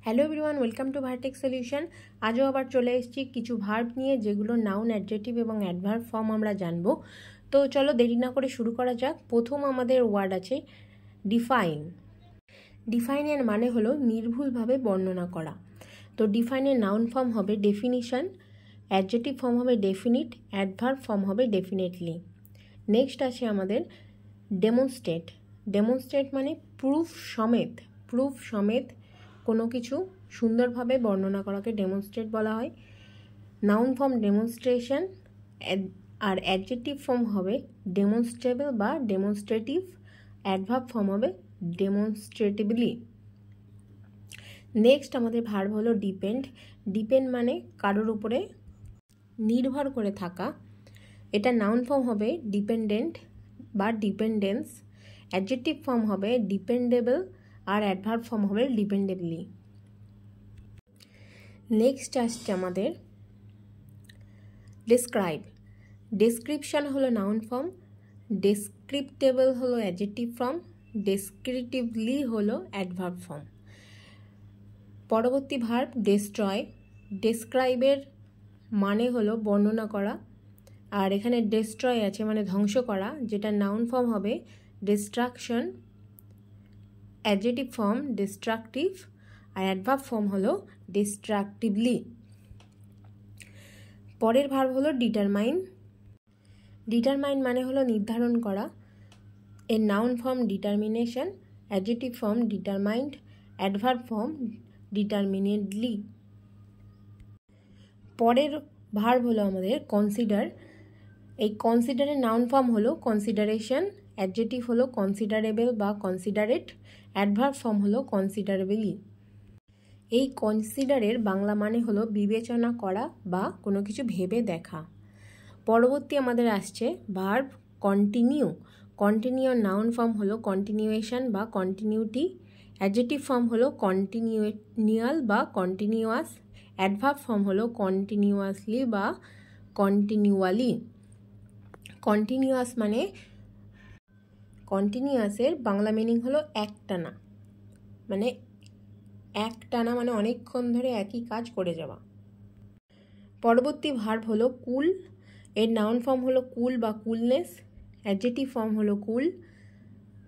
Hello everyone, welcome to vertex solution. আজও আবার চলে এসেছি কিছু ভার্ব নিয়ে, যেগুলো নাউন, অ্যাডজেক্টিভ এবং অ্যাডভার্ব ফর্ম আমরা জানবো। তো চলো দেরি না করে শুরু করা যাক। প্রথম আমাদের ওয়ার্ড আছে ডিফাইন। ডিফাইনের মানে হলো নির্ভুলভাবে বর্ণনা করা। তো ডিফাইনের নাউন ফর্ম হবে ডেফিনিশন, অ্যাডজেক্টিভ ফর্ম হবে ডেফিনিট, অ্যাডভার্ব ফর্ম হবে ডেফিনেটলি। নেক্সট আছে আমাদের ডেমনস্ট্রেট। ডেমনস্ট্রেট মানে প্রুফ সমেত কোনো কিছু সুন্দরভাবে বর্ণনা করাকে ডেমনস্ট্রেট বলা হয়। নাউন ফর্ম ডেমনস্ট্রেশন, আর অ্যাডজেক্টিভ ফর্ম হবে ডেমনস্ট্রেবল বা ডেমনস্ট্রেটিভ, অ্যাডভার্ব ফর্ম হবে ডেমনস্ট্রেটিভলি। নেক্সট আমাদের ভার্ব হলো ডিপেন্ড। ডিপেন্ড মানে কারোর উপরে নির্ভর করে থাকা। এটা নাউন ফর্ম হবে ডিপেন্ডেন্ট বা ডিপেন্ডেন্স, অ্যাডজেক্টিভ ফর্ম হবে ডিপেন্ডেবল, আর অ্যাডভার্ব ফর্ম হবে ডিপেন্ডেবলি। নেক্সট আসছে আমাদের ডেসক্রাইব। ডেসক্রিপশন হলো নাউন ফর্ম, ডেসক্রিপ্টেবল হলো অ্যাডজেক্টিভ ফর্ম, ডেসক্রিপটিভলি হলো অ্যাডভার্ব ফর্ম। পরবর্তী ভার্ব ডেস্ট্রয়। ডেসক্রাইবের মানে হলো বর্ণনা করা, আর এখানে ডেস্ট্রয় আছে মানে ধ্বংস করা, যেটা নাউন ফর্ম হবে ডিস্ট্রাকশন, অ্যাডজেক্টিভ ফর্ম ডিস্ট্রাকটিভ, আর অ্যাডভার্ব ফর্ম হলো ডিস্ট্রাকটিভলি। পরের ভার্ব হলো ডিটারমাইন। ডিটারমাইন মানে হলো নির্ধারণ করা। এর noun form determination, adjective form determined, adverb form determinately. পরের ভার্ব হলো আমাদের কনসিডার। এই কনসিডারের নাউন ফর্ম হলো কনসিডারেশন, অ্যাডজেক্টিভ হলো কনসিডারেবল বা কনসিডারেট, অ্যাডভার্ব ফর্ম হলো কনসিডারেবলি। এই কনসিডারের বাংলা মানে হলো বিবেচনা করা বা কোনো কিছু ভেবে দেখা। পরবর্তী আমাদের আসছে ভার্ব কন্টিনিউ। কন্টিনিউর নাউন ফর্ম হলো কন্টিনিউয়েশন বা কন্টিনিউটি, অ্যাডজেক্টিভ ফর্ম হলো কন্টিনিউয়াল বা কন্টিনিউয়াস, অ্যাডভার্ব ফর্ম হলো কন্টিনিউয়াসলি বা কন্টিনিউয়ালি। কন্টিনিউয়াস মানে কন্টিনিউয়াসের বাংলা মিনিং হলো একটানা, মানে একটানা মানে অনেকক্ষণ ধরে একই কাজ করে যাওয়া। পরবর্তী ভার্ব হলো কুল। এর নাউন ফর্ম হলো কুল বা কুলনেস, অ্যাডজেক্টিভ ফর্ম হলো কুল,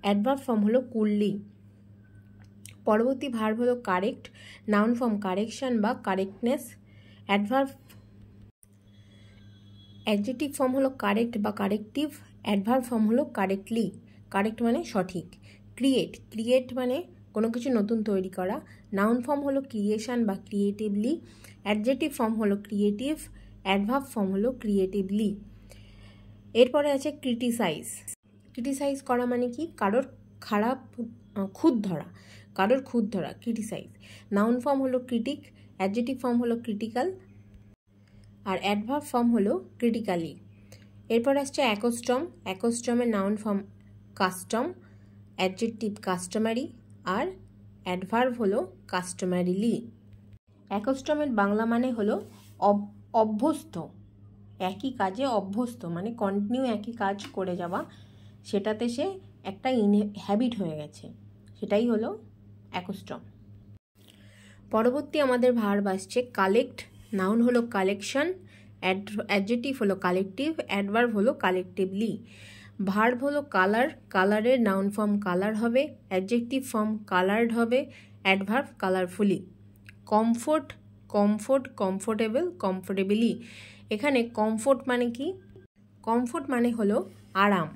অ্যাডভার্ব ফর্ম হলো কুললি। পরবর্তী ভার্ব হলো কারেক্ট। নাউন ফর্ম কারেকশন বা কারেক্টনেস, অ্যাডজেক্টিভ ফর্ম হলো কারেক্ট বা কারেক্টিভ, অ্যাডভার্ব ফর্ম হলো কারেক্টলি। কারেক্ট মানে সঠিক। ক্রিয়েট মানে কোনো কিছু নতুন তৈরি করা। নাউন ফর্ম হলো ক্রিয়েশন বা ক্রিয়েটিভলি, অ্যাডজেক্টিভ ফর্ম হলো ক্রিয়েটিভ, অ্যাডভার্ব ফর্ম হলো ক্রিয়েটিভলি। এরপরে আছে ক্রিটিসাইজ। ক্রিটিসাইজ করা মানে কি? কারোর খুঁত ধরা, ক্রিটিসাইজ। নাউন ফর্ম হলো ক্রিটিক, অ্যাডজেক্টিভ ফর্ম হলো ক্রিটিক্যাল, আর অ্যাডভার্ব ফর্ম হলো ক্রিটিক্যালি। এরপর আসছে অ্যাকোস্টম। অ্যাকোস্টমের noun form custom, adjective customary, আর অ্যাডভার্ব হলো কাস্টমারিলি। অ্যাকোস্টমের বাংলা মানে হলো অভ্যস্ত, একই কাজে অভ্যস্ত মানে কন্টিনিউ একই কাজ করে যাওয়া, সেটাতে সে একটা হ্যাবিট হয়ে গেছে, সেটাই হলো অ্যাকোস্টম। পরবর্তী আমাদের ভার্ব আসছে কালেক্ট। নাউন হলো কালেকশন, অ্যাডজেক্টিভ হলো কালেকটিভ, অ্যাডভার্ব হলো কালেকটিভলি। ভার্ব হলো কালার। কালারের নাউন ফর্ম কালার হবে, অ্যাডজেক্টিভ ফর্ম কালার্ড হবে, অ্যাডভার্ব কালারফুলি। Comfortable, comfortably. এখানে কমফোর্ট মানে কি? কমফোর্ট মানে হলো আরাম।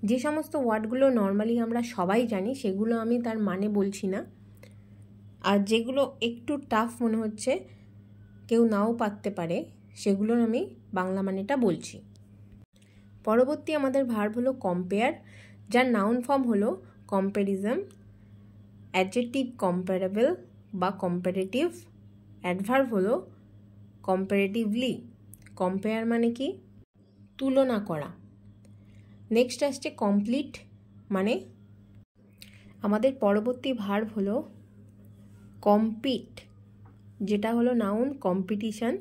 যে সমস্ত ওয়ার্ডগুলো নর্মালি আমরা সবাই জানি সেগুলো আমি তার মানে বলছি না, আর যেগুলো একটু টাফ মনে হচ্ছে, কেউ নাও পারতে পারে, সেগুলোর আমি বাংলা মানেটা বলছি। পরবর্তী আমাদের ভার্ব হলো কম্পেয়ার, যার নাউন ফর্ম হলো কম্প্যারিজম, অ্যাডজেক্টিভ কম্পারেবল বা কম্পারেটিভ, অ্যাডভার্ব হলো কম্পারেটিভলি। কম্পেয়ার মানে কি? তুলনা করা। নেক্সট আসছে কমপ্লিট। মানে আমাদের পরবর্তী ভার্ব হলো কম্পিট, যেটা হলো নাউন কম্পিটিশন,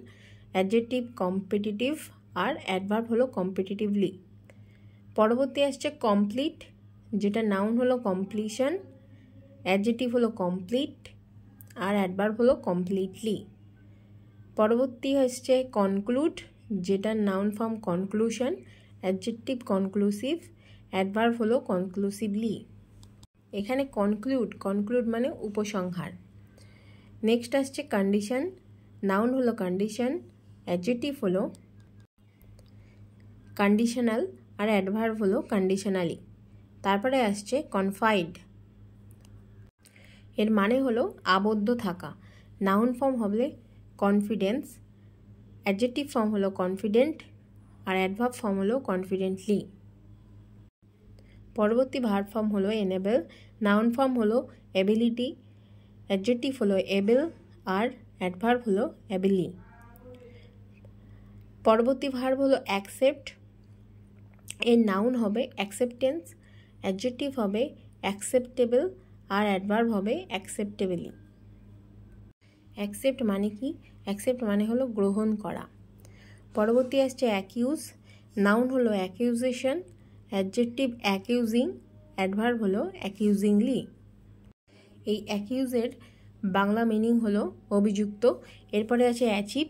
অ্যাডজেক্টিভ কম্পিটিটিভ, আর অ্যাডভার্ব হলো কম্পিটিটিভলি। পরবর্তী আসছে কমপ্লিট, যেটা নাউন হলো কমপ্লিশন, অ্যাডজেক্টিভ হলো কমপ্লিট, আর অ্যাডভার্ব হলো কমপ্লিটলি। পরবর্তী হচ্ছে কনক্লুড, যেটার noun form conclusion, adjective conclusive, adverb হলো কনক্লুসিভলি। এখানে কনক্লুড মানে উপসংহার। নেক্সট আসছে কন্ডিশন, নাউন হলো কন্ডিশন, অ্যাডজেক্টিভ হলো কন্ডিশনাল আর অ্যাডভার্ব হলো কন্ডিশনালি। তারপরে আসছে কনফাইড, এর মানে হলো আবদ্ধ থাকা। নাউন ফর্ম হবে কনফিডেন্স, অ্যাডজেক্টিভ ফর্ম হলো কনফিডেন্ট আর অ্যাডভার্ব ফর্ম হলো কনফিডেন্টলি। পরবর্তী ভার্ব ফর্ম হলো এনেবল, নাউন ফর্ম হলো এবিলিটি, অ্যাডজেক্টিভ হলো এবেল আর অ্যাডভার্ব হলো এবিলি। পরবর্তী ভার্ব হলো অ্যাকসেপ্ট, এর নাউন হবে অ্যাকসেপ্টেন্স, অ্যাডজেক্টিভ হবে অ্যাকসেপ্টেবল আর অ্যাডভার্ব হবে অ্যাকসেপ্টেবলি। অ্যাকসেপ্ট মানে কি? অ্যাকসেপ্ট মানে হলো গ্রহণ করা। পরবর্তী আসছে অ্যাকিউজ, নাউন হলো অ্যাকিউজেশন, অ্যাডজেক্টিভ অ্যাকিউজিং, অ্যাডভার্ব হলো অ্যাকিউজিংলি। এই অ্যাকিউজের বাংলা মিনিং হলো অভিযুক্ত। এরপরে আছে অ্যাচিভ,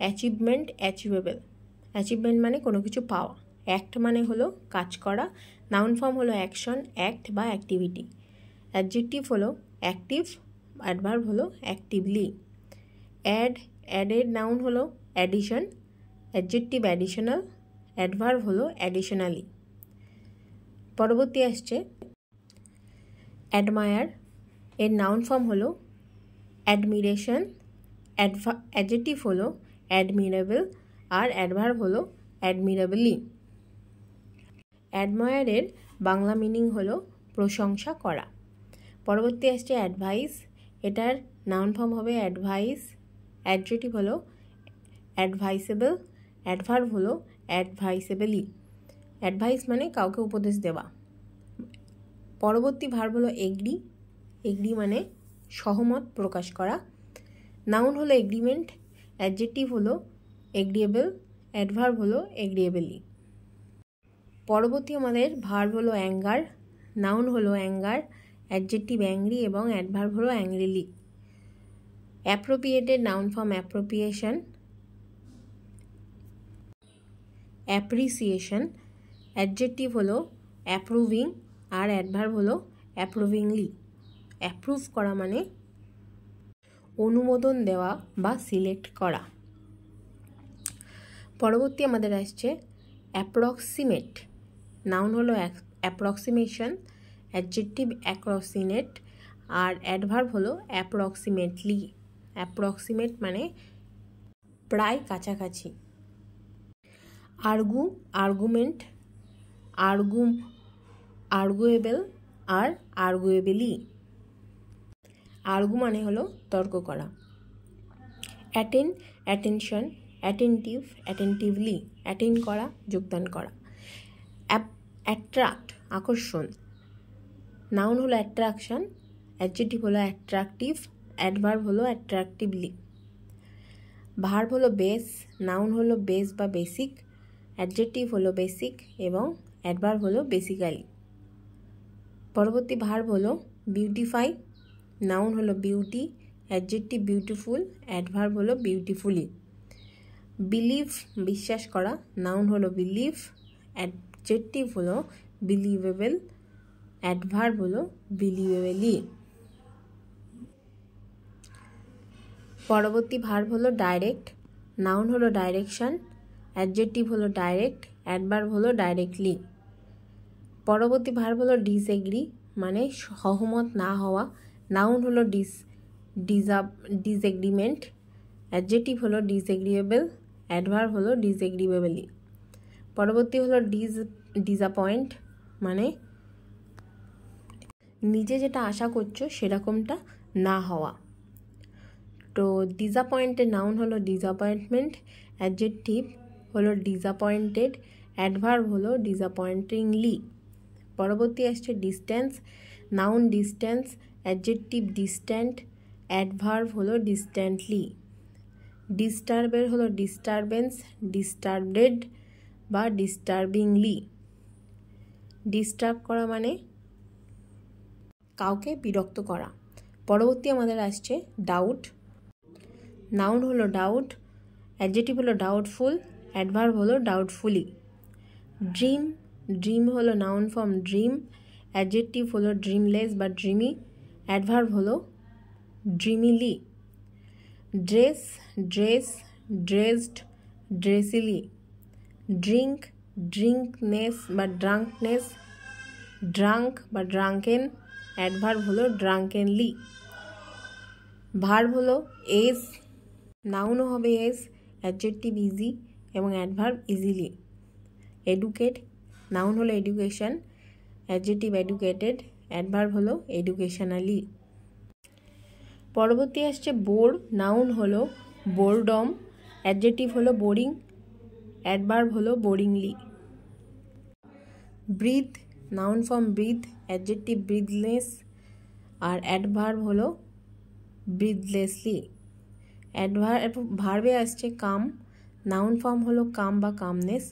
অ্যাচিভমেন্ট, অ্যাচিভেবল। অ্যাচিভমেন্ট মানে কোনো কিছু পাওয়া, অ্যাক্ট মানে হলো কাজ করা, নাউন ফর্ম হলো অ্যাকশন, অ্যাক্ট বা অ্যাক্টিভিটি, অ্যাডজেক্টিভ হলো অ্যাক্টিভ, অ্যাডভার্ব হলো অ্যাক্টিভলি। অ্যাডের নাউন হলো অ্যাডিশন, অ্যাডজেক্টিভ অ্যাডিশনাল, অ্যাডভার্ব হলো অ্যাডিশনালি। পরবর্তী আসছে অ্যাডমায়ার, এর নাউন ফর্ম হলো অ্যাডমিরেশন, অ্যাডজেক্টিভ হলো অ্যাডমিরেবল আর অ্যাডভার্ব হলো অ্যাডমিরেবলি। অ্যাডমায়ারের বাংলা মিনিং হলো প্রশংসা করা। পরবর্তী আসছে অ্যাডভাইস, এটার নাউন ফর্ম হবে অ্যাডভাইস, অ্যাডজেক্টিভ হলো অ্যাডভাইসেবল, অ্যাডভার্ব হলো অ্যাডভাইসেবলি। অ্যাডভাইস মানে কাউকে উপদেশ দেওয়া। পরবর্তী ভার্ব হলো এগ্রি, এগ্রি মানে সহমত প্রকাশ করা, নাউন হলো এগ্রিমেন্ট, অ্যাডজেক্টিভ হলো এগ্রিয়েবল, অ্যাডভার্ব হলো এগ্রিয়েবলি। পরবর্তী আমাদের ভার্ব হলো অ্যাঙ্গার, নাউন হলো অ্যাঙ্গার, অ্যাডজেক্টিভ অ্যাংরি এবং অ্যাডভার্ব হলো angrily. অ্যাপ্রোপ্রিয়েটেড noun form appropriation, appreciation, adjective হলো অ্যাপ্রুভিং আর অ্যাডভার্ব হলো অ্যাপ্রুভিংলি। অ্যাপ্রুভ করা মানে অনুমোদন দেওয়া বা সিলেক্ট করা। পরবর্তী আমাদের আসছে অ্যাপ্রক্সিমেট, নাউন হলো অ্যাপ্রক্সিমেশন, অ্যাডজেক্টিভ অ্যাপ্রক্সিমেট আর অ্যাডভার্ব হলো অ্যাপ্রক্সিমেটলি। অ্যাপ্রক্সিমেট মানে প্রায় কাছাকাছি। আর্গু, আর্গুমেন্ট, আর্গুয়েবল আর আর্গুয়েবলি। আর্গু মানে হলো তর্ক করা। Attend, attention, attentive, attentively, attend করা, যোগদান করা। অ্যাট্রাক্ট, আকর্ষণ, নাউন হলো অ্যাট্রাকশন, অ্যাডজেক্টিভ হলো অ্যাট্রাকটিভ, অ্যাডভার্ব হলো অ্যাট্রাকটিভলি। ভার্ব হলো বেস, নাউন হলো বেস বা বেসিক, অ্যাডজেক্টিভ হলো বেসিক এবং অ্যাডভার্ব হলো বেসিক্যালি। পরবর্তী ভার্ব হলো বিউটিফাই, নাউন হলো বিউটি, অ্যাডজেক্টিভ বিউটিফুল, অ্যাডভার্ব হলো বিউটিফুলি। বিলিভ, বিশ্বাস করা, নাউন হলো বিলিভ, অ্যাডজেক্টিভ হলো বিলিভেবল, অ্যাডভার্ব হলো বিলিভেবলি। পরবর্তী ভার্ব হলো ডাইরেক্ট, নাউন হলো ডাইরেকশন, অ্যাডজেক্টিভ হলো ডাইরেক্ট, অ্যাডভার্ব হলো ডাইরেক্টলি। পরবর্তী ভার্ব হলো ডিসএগ্রি মানে সহমত না হওয়া, নাউন হলো ডিসএগ্রিমেন্ট, অ্যাডজেক্টিভ হলো ডিসএগ্রিয়েবল, অ্যাডভার্ব হলো ডিসএগ্রিয়েবলি। পরবর্তী হলো ডিসঅ্যাপয়েন্ট মানে নিজে যেটা আশা করছো সেরকমটা না হওয়া। তো ডিসঅ্যাপয়েন্টেড নাউন হলো ডিসঅ্যাপয়েন্টমেন্ট, অ্যাডজেক্টিভ হলো ডিসঅ্যাপয়েন্টেড, অ্যাডভার্ব হলো ডিসঅ্যাপয়েন্টিংলি। পরবর্তী আসছে distance, noun distance, adjective distant, adverb হলো ডিস্ট্যান্টলি। ডিস্টার্বের হলো ডিস্টারবেন্স, ডিস্টার্বডেড বা ডিস্টার্বিংলি। ডিস্টার্ব করা মানে কাউকে বিরক্ত করা। পরবর্তী আমাদের আসছে ডাউট। নাউন হলো ডাউট, অ্যাডজেক্টিভ হলো ডাউটফুল, অ্যাডভার্ব হলো ডাউটফুলি। ড্রিম, ড্রিম হলো নাউন ফর্ম ড্রিম, অ্যাডজেক্টিভ হলো ড্রিমলেস বা ড্রিমি, অ্যাডভার্ব হলো dreamily. Dress, dress, dressed, dressily. Drink, drinkness বা ড্রাঙ্কনেস, ড্রাঙ্ক বা ড্রাঙ্কেন, অ্যাডভার্ব হলো ড্রাঙ্কেনলি। ভার্ব হলো এজ, নাউনও হবে এজ, অ্যাডজেক্টিভ ইজি এবং অ্যাডভার্ব ইজিলি। এডুকেট, নাউন হলো এডুকেশন, অ্যাডজেক্টিভ এডুকেটেড, অ্যাডভার্ব হলো এডুকেশনালি। পরবর্তী আসছে বোর, নাউন হলো বোরডম, অ্যাডজেক্টিভ হলো বোরিং, অ্যাডভার্ব হলো boringly. Breath, noun form breath, adjective breathless আর অ্যাডভার্ব হলো ব্রিথলেসলি। ভার্বে আসছে কাম, নাউন ফর্ম হলো কাম বা কামনেস,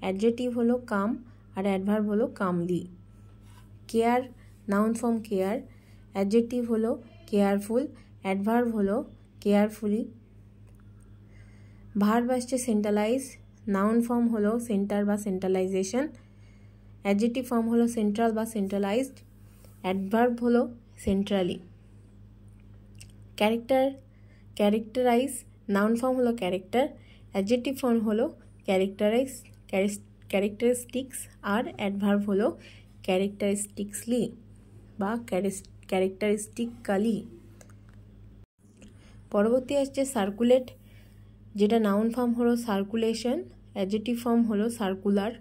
অ্যাডজেক্টিভ হলো কাম আর অ্যাডভার্ব হলো calmly. Care, noun form care, adjective হলো কেয়ারফুল, অ্যাডভার্ব হলো কেয়ারফুলি। ভার্ব আসছে সেন্ট্রালাইজ, নাউন ফর্ম হলো সেন্টার বা সেন্ট্রালাইজেশন, অ্যাডজেক্টিভ ফর্ম হলো সেন্ট্রাল বা সেন্ট্রালাইজড, অ্যাডভার্ব হলো centrally. Character, characterise, noun form হলো ক্যারেক্টার, অ্যাডজেক্টিভ ফর্ম হলো ক্যারেক্টারাইজ ক্যারেক্টারিস্টিক্স আর অ্যাডভার্ব হলো ক্যারেক্টারিস্টিক্সলি বা ক্যারেক্টারিস্টিক্যালি। পরবর্তী আসছে সার্কুলেট, যেটা নাউন ফর্ম হলো সার্কুলেশন, অ্যাডজেক্টিভ ফর্ম হলো সার্কুলার।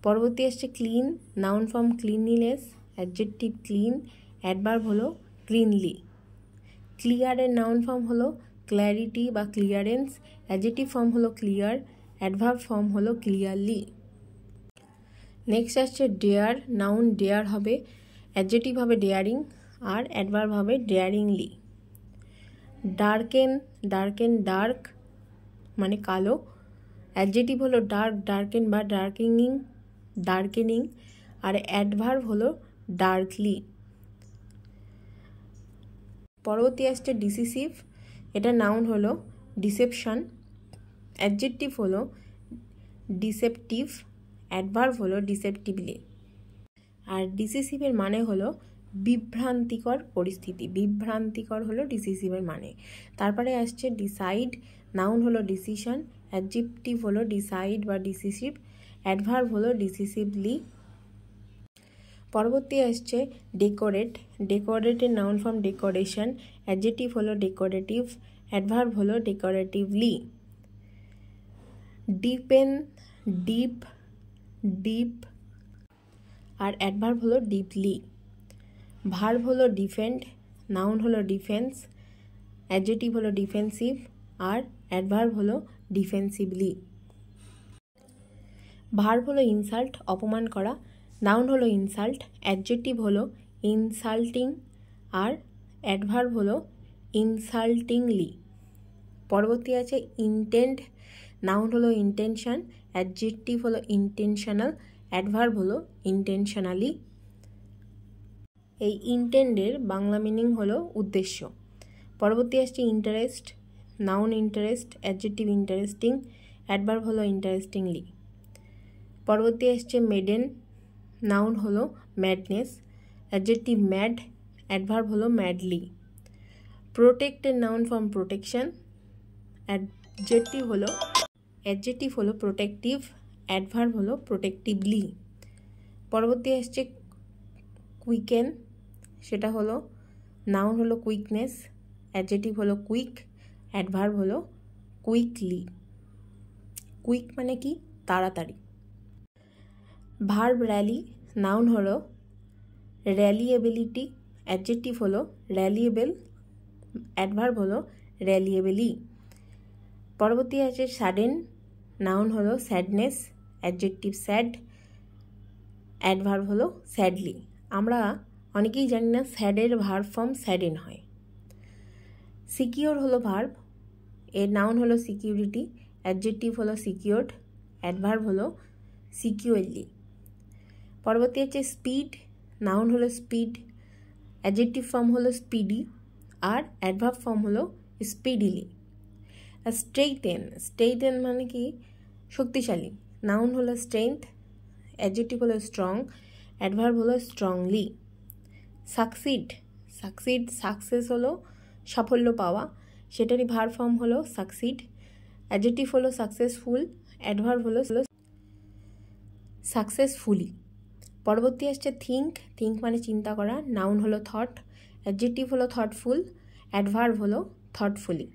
পরবর্তী আসছে clean, noun form cleanliness, adjective clean, adverb হলো ক্লিনলি। ক্লিয়ারের নাউন ফর্ম হলো ক্ল্যারিটি বা ক্লিয়ারেন্স, অ্যাডজেক্টিভ ফর্ম হলো ক্লিয়ার, অ্যাডভার্ব ফর্ম হলো ক্লিয়ারলি। নেক্সট আসছে ডেয়ার, নাউন ডেয়ার হবে, অ্যাডজেক্টিভ হবে ডেয়ারিং আর অ্যাডভার্ব হবে ডেয়ারিংলি। ডার্কেন, ডার্কেন ডার্ক মানে কালো, অ্যাডজেক্টিভ হলো ডার্ক, ডার্কেন বা ডার্কেনিং আর অ্যাডভার্ব হলো ডার্কলি। পরবর্তী আসছে ডিসিসিভ, এটা নাউন হলো ডিসেপশন, অ্যাডজেক্টিভ হলো ডিসেপটিভ, অ্যাডভার্ব হলো ডিসেপটিভলি। আর ডিসিসিভের মানে হলো বিভ্রান্তিকর পরিস্থিতি, বিভ্রান্তিকর হলো ডিসিসিভের মানে। তারপরে আসছে ডিসাইড, নাউন হলো ডিসিশন, অ্যাডজেক্টিভ হলো ডিসাইড বা ডিসিসিভ, অ্যাডভার্ব হলো ডিসিসিভলি। পরবর্তী আসছে ডেকোরেট, ডেকোরেটের নাউন ফর্ম ডেকোরেশন, অ্যাডজেক্টিভ হলো ডেকোরেটিভ, অ্যাডভার্ব হলো ডেকোরেটিভলি। ডিপেন, ডিপ, ডিপ আর অ্যাডভার্ব হলো ডিপলি। ভার্ব হলো ডিফেন্ড, নাউন হলো ডিফেন্স, অ্যাডজেক্টিভ হলো ডিফেন্সিভ আর অ্যাডভার্ব হলো ডিফেন্সিভলি। ভার্ব হলো ইনসাল্ট, অপমান করা, নাউন হলো ইনসাল্ট, অ্যাডজেক্টিভ হলো ইনসাল্টিং আর অ্যাডভার্ব হলো ইনসাল্টিংলি। পরবর্তী আছে ইন্টেন্ট, নাউন হলো ইন্টেনশন, অ্যাডজেক্টিভ হলো ইন্টেনশনাল, অ্যাডভার্ব হলো ইন্টেনশনালি। এই ইন্টেন্ডের বাংলা মিনিং হলো উদ্দেশ্য। পরবর্তী আসছে interest, noun interest, adjective interesting, adverb হলো ইন্টারেস্টিংলি। পরবর্তী আসছে মেডেন, নাউন হলো ম্যাডনেস, অ্যাডজেক্টিভ ম্যাড, অ্যাডভার্ব হলো ম্যাডলি। প্রোটেক্টের নাউন ফর্ম প্রোটেকশন, অ্যাডজেক্টিভ হলো প্রোটেক্টিভ, অ্যাডভার্ব হলো প্রোটেক্টিভলি। পরবর্তী আসছে কুইকেন, সেটা হলো নাউন হলো কুইকনেস, অ্যাডজেক্টিভ হলো কুইক, অ্যাডভার্ব হলো কুইকলি। কুইক মানে কি? তাড়াতাড়ি। ভার্ব র্যালি, নাউন হলো র্যালিয়েবিলিটি, অ্যাডজেক্টিভ হলো র্যালিয়েবল, অ্যাডভার্ব হলো র্যালিয়েবলি। পরবর্তী আছে সাডেন, নাউন হলো স্যাডনেস, অ্যাডজেক্টিভ স্যাড, অ্যাডভার্ব হলো স্যাডলি। আমরা অনেকেই জানি না স্যাডের ভার্ব ফর্ম স্যাডেন হয়। সিকিওর হলো ভার্ব, এর নাউন হলো সিকিউরিটি, অ্যাডজেক্টিভ হলো সিকিউরড, অ্যাডভার্ব হলো সিকিউরলি। পরবর্তী হচ্ছে স্পিড, নাউন হলো স্পিড, অ্যাডজেক্টিভ ফর্ম হলো স্পিডি, আর অ্যাডভার্ব ফর্ম হলো স্পিডিলি। স্ট্রেইটেন মানে কি শক্তিশালী। নাউন হলো স্ট্রেংথ, অ্যাডজেক্টিভ হলো স্ট্রং, অ্যাডভার্ব হলো স্ট্রংলি। সাকসেস হলো সাফল্য পাওয়া, সেটারই ভার্ব ফর্ম হলো সাকসিড, অ্যাডজেক্টিভ হলো সাকসেসফুল, অ্যাডভার্ব হলো সাকসেসফুলি। পরবর্তী আসছে থিঙ্ক মানে চিন্তা করা, নাউন হলো থট, অ্যাডজেক্টিভ হলো থটফুল, অ্যাডভার্ব হলো থটফুলি।